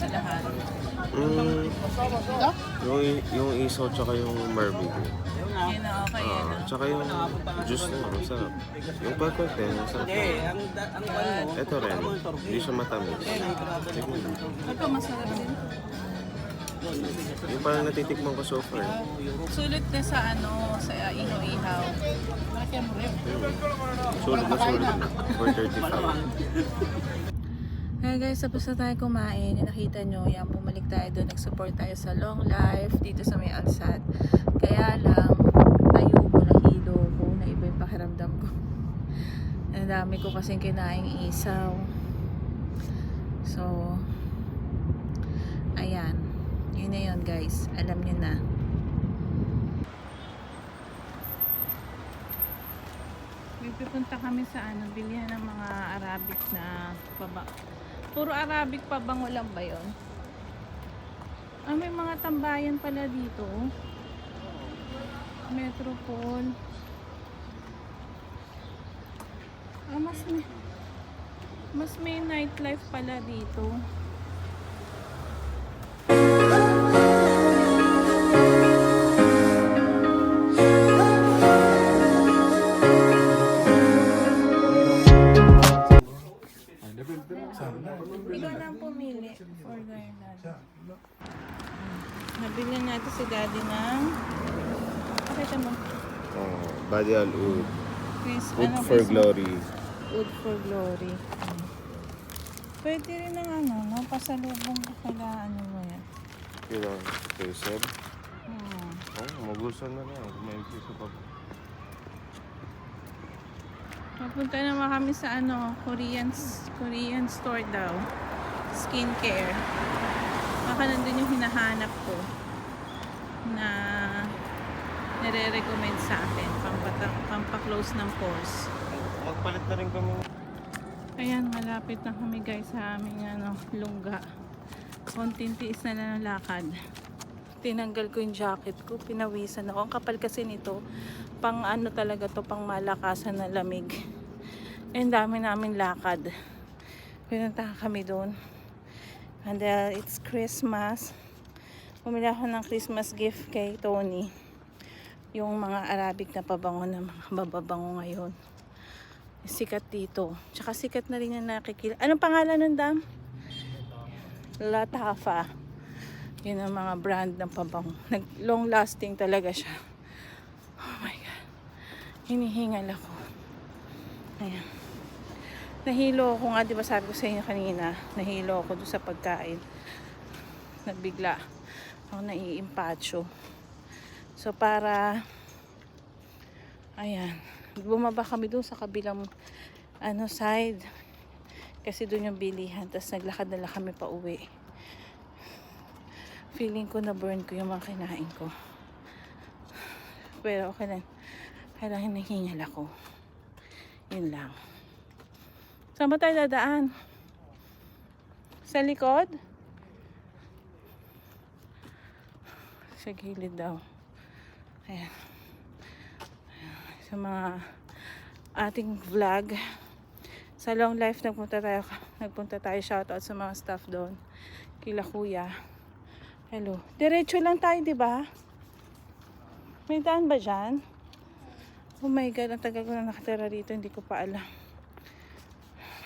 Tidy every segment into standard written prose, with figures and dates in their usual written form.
sa lahat. Mm, yung isaw tsaka yung barbecue. Yun na okay yan. Tsaka yung juice na yun, masarap. Yung pepper din, masarap. Ito rin, hindi siya matamis. Tignan mo. Ito masarap din. Yung parang natitikman ko so far. Sulit na sa sa ihaw-ihaw. Sulit na sulit. 435. Hey guys, tapos na tayo kumain. Nakita nyo, yan, bumalik tayo doon. Nag-support tayo sa Long Life dito sa may Alsat. Kaya lang, tayo ko, nahilo ko, na iba yung pakiramdam ko. Ang dami ko kasing kinaing isaw. So, ayan. Yun na yun guys. Alam nyo na. May pupunta kami sa bilihan ng mga Arabic na baba. Puro Arabic pa bang walang ba yun? May mga tambayan pala dito. Metropole. Mas may nightlife pala dito. Ikaw lang pumili for garland. Nabili natin si daddy ng pakita mo. Badi al-Oud. Oud for Christmas? glory. Oud for glory. Pwede rin ng pasalubong ko kala mo yan. Yun ang K-Seb. Hmm. Magustuhan na lang. May piso pa po. Papunta naman kami sa Korean store daw. Skincare. Baka nandun yung hinahanap ko na nire-recommend sa akin. Pampa-close ng pores. Magpalit na rin kami. Ayan, malapit na kami guys sa aming lungga. Konting tiis na lang ng lakad. Tinanggal ko yung jacket ko, pinawisan ako. Ang kapal kasi nito, pang talaga to, pang malakasan na lamig. And dami namin lakad. Pinunta kami doon. And it's Christmas. Bumili ako ng Christmas gift kay Tony. Yung mga Arabic na pabango na mga bababango ngayon. Sikat dito. Tsaka sikat na rin yung nakikita. Anong pangalan ng dam? Latafa. Yun ang mga brand ng pabango. Long lasting talaga siya. Oh my God. Hinihingal ako. Ayan. Nahilo ako nga, di ba sabi ko sa inyo kanina, nahilo ako doon sa pagkain. Nagbigla ako naiimpacho. So para, ayan, bumaba kami doon sa kabilang side. Kasi doon yung bilihan. Tapos naglakad na lang kami pa uwi. Feeling ko na burn ko yung mga kinain ko. Pero okay lang. Kailangan nahingal ako. Yun lang. Saan ba tayo dadaan? Sa likod? Sa gilid daw. Ayan. Sa mga ating vlog. Sa Long Life nagpunta tayo. Shoutout sa mga staff doon. Kila kuya. Hello. Diretso lang tayo, di ba? May daan ba dyan? Oh my God, ang tagal ko na nakatira rito, hindi ko pa alam.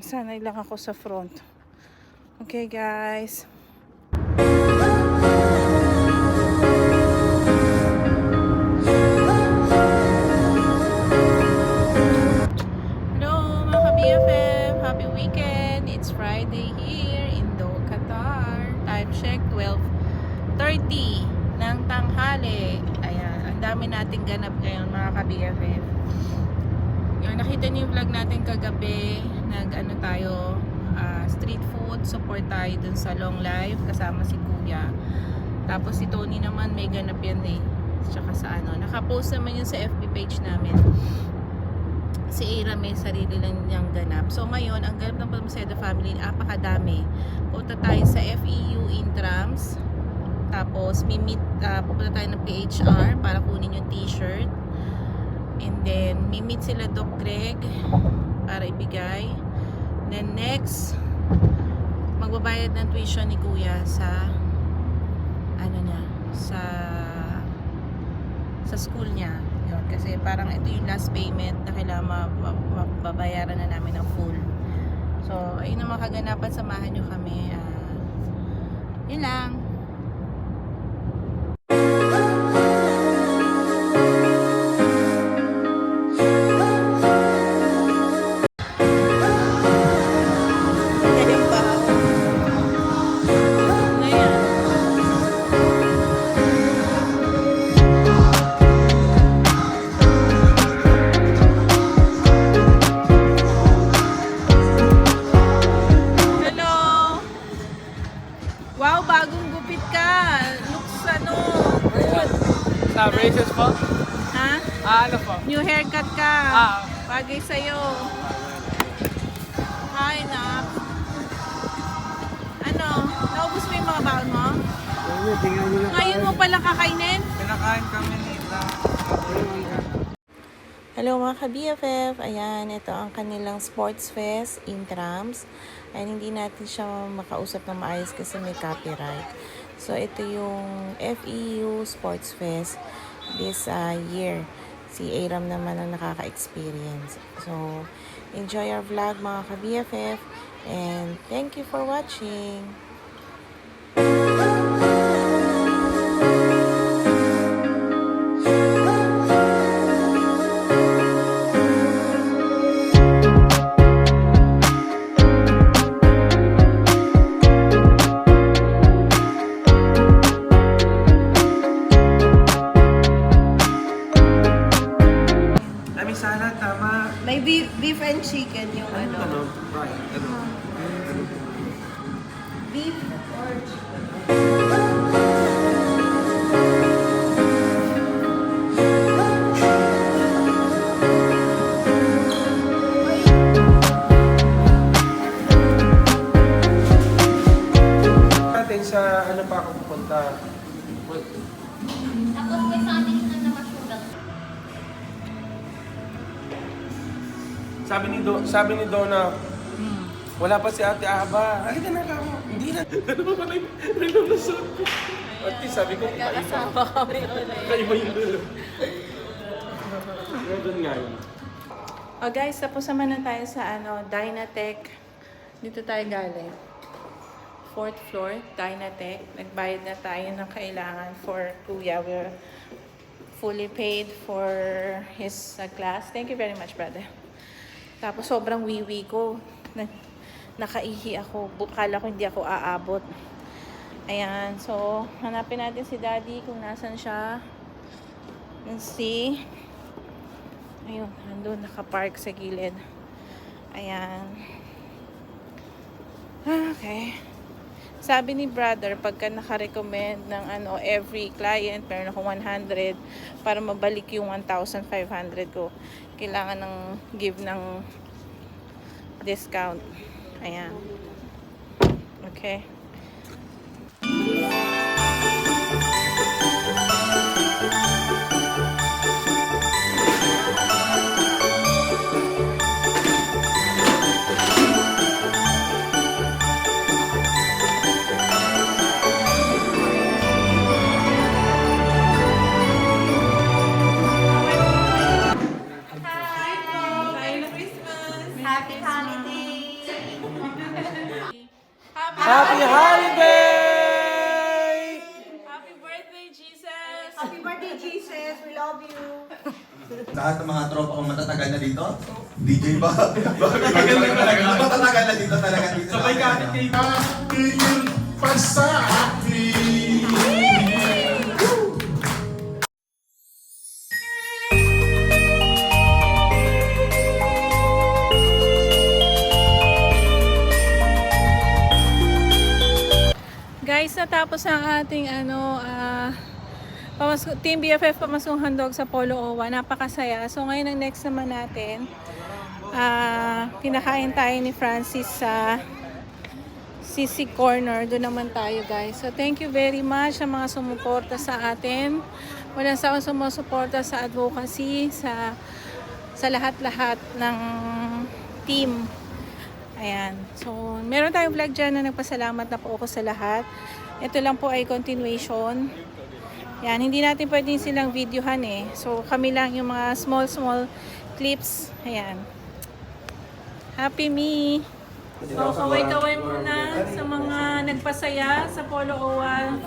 Sanay lang ako sa front. Okay, guys. Hello, mga ka-BFF. Happy weekend. It's Friday here in Doha, Qatar. Time check, 12:30 ng tanghali. Ayan, ang dami nating ganap ngayon, mga ka-BFF. Yung nakita niyo yung vlog natin kagabi, tayo street food, support tayo dun sa Long Life kasama si Kuya. Tapos si Tony naman may ganap yan tsaka sa nakapost naman yun sa FB page namin. Si Ira may sarili lang niyang ganap. So ngayon, ang ganap ng Balmaceda family, apakadami. Punta tayo sa FEU Intrams. Tapos pupunta tayo ng PHR para kunin yung t-shirt. And then meet sila Doc Greg para ibigay. Then next magbabayad ng tuition ni kuya sa ano niya, sa school niya. Yun, kasi parang ito yung last payment na kailangan mababayaran na namin ng full. So, ayun ang mga kaganapan, samahan nyo kami. Yun lang. Ayun pa. Ayan. Hello! Wow, bagong gupit ka. Looks ano, good. Sa braces po? Ha? Ano po? New haircut ka. Bagay sa'yo. Hi, Nak. Ano? Naubos mo yung mga baon mo? Ngayon mo pala kakainin? Pinakain kami nila. Hello mga ka-BFF. Ayan, ito ang kanilang sports fest, Intrams. Ay hindi natin siya makausap na maayos kasi may copyright. So, ito yung FEU Sports Fest this year. Si Aram naman ang nakaka-experience. So, enjoy our vlog mga ka-BFF. And thank you for watching. Dami salad, tama. May beef and chicken yung ano. Right. Beef or chicken? Natin sa ano pa ako pupunta. Tapos may sa amin na namasulang. Sabi ni Donna, wala pa si Ate Aba. Halika na kamo. Hindi na. Ano ba pala yung nilulusot ko? At least sabi ko, Kasama kami ulit. kaiba yung dulo. Doon nga yun. Oh guys, tapos naman na tayo sa Dynatech. Dito tayo galing. 4th floor, Dynatech. Nagbayad na tayo ng kailangan for Kuya. We're fully paid for his class. Thank you very much, brother. Tapos sobrang wiwi ko. Nakaihi ako. Kala ko hindi ako aabot. Ayan. So, hanapin natin si Daddy kung nasan siya. Let's see. Ayun, nandun, nakapark sa gilid. Ayan. Okay. Sabi ni brother, pagka naka-recommend ng every client, meron ako 100 para mabalik yung 1,500 ko. Kailangan ng give ng discount. Ayan. Okay. Happy holidays! Happy holiday! Happy birthday, Jesus! Happy birthday, Jesus! We love you! Lahat ng mga tropa kong matatagal na dito, DJ ba? Matatagal na talaga. Matatagal na dito talaga dito. Sabay ka atin kayo. Tingin pa sa akin. Guys, natapos ang ating Team BFF Pamaskong Handog sa Polo Owa. Napakasaya. So ngayon ang next naman natin, kinakain tayo ni Francis sa Sisi Corner. Doon naman tayo, guys. So thank you very much sa mga sumuporta sa atin. Walang sawang sumusuporta sa advocacy, sa lahat-lahat ng team. Ayan. So, meron tayong vlog dyan na nagpasalamat na po ako sa lahat. Ito lang po ay continuation. Yan, hindi natin pwedeng silang videohan eh. So, kami lang yung mga small clips. Ayan. Happy me! So, kaway-kaway muna sa mga nagpasaya sa Polo Oval.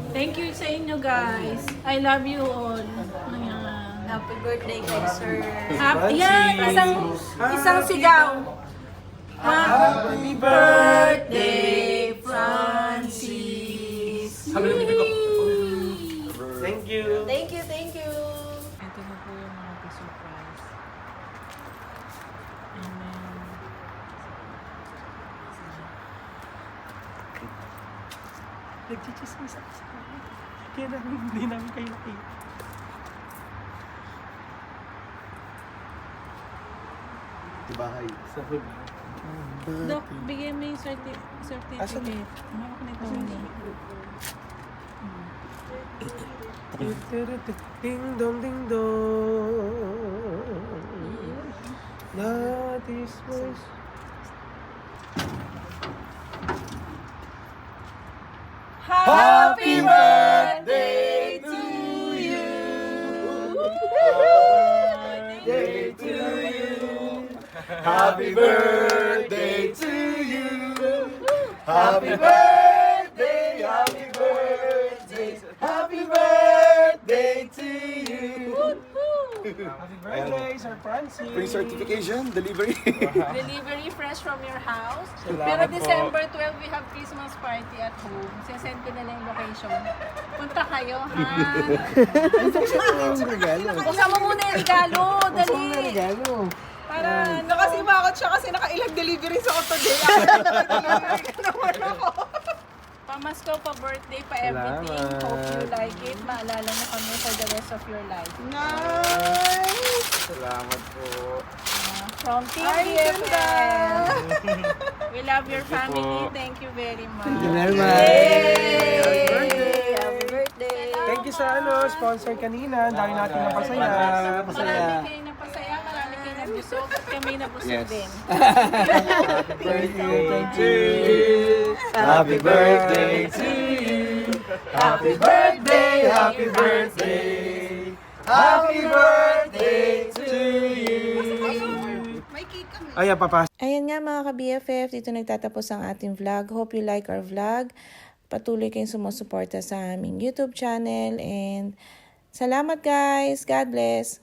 Thank you sa inyo guys. I love you all. Ayan. Happy birthday kay Sir. Yan, isang sigaw. Happy birthday, Francis. Thank you. Thank you, thank you. Ito na po yung mga surprise. And then, Nagchichismis ako sa kanya. Kaya hindi namin kayo nakita. Sa hood. Dok, bigyan mo yung certificate. Ano nito mo? Ding dong ding dong. That is voice. Happy birthday to you! Birthday to you. Happy birthday to you. Happy birthday, happy birthday, happy birthday to you. Happy birthday, Sir Francis. Pre-certification, delivery. Delivery fresh from your house. Salamat Pero po. December 12, we have Christmas party at home. Sisend ko na lang yung location. Punta kayo, ha? Buksan mo muna yung regalo. Dali. Para, Nakasimakot siya kasi nakailang deliveries ako today. Delivery ka naman ako. pamasko, pa birthday, pa everything. Salamat. Hope you like it. Maalala mo kami for the rest of your life. Nice! Salamat po. From Team Ay, BFF. ganda! We love your Thank you family. po. Thank you very much. Yay! Happy birthday! Happy birthday! Thank you sa sponsor kanina. Ang dami natin napasaya. Marami kayo napasaya, marami kayo nabusog, at kami nabusog din. Happy birthday to you. Happy birthday to you. Happy birthday, happy birthday. Happy birthday to you. May cake kami. Ayan, papa. Ayan nga mga ka-BFF, dito nagtatapos ang ating vlog. Hope you like our vlog. Patuloy kayong sumusuporta sa aming YouTube channel. And salamat guys. God bless.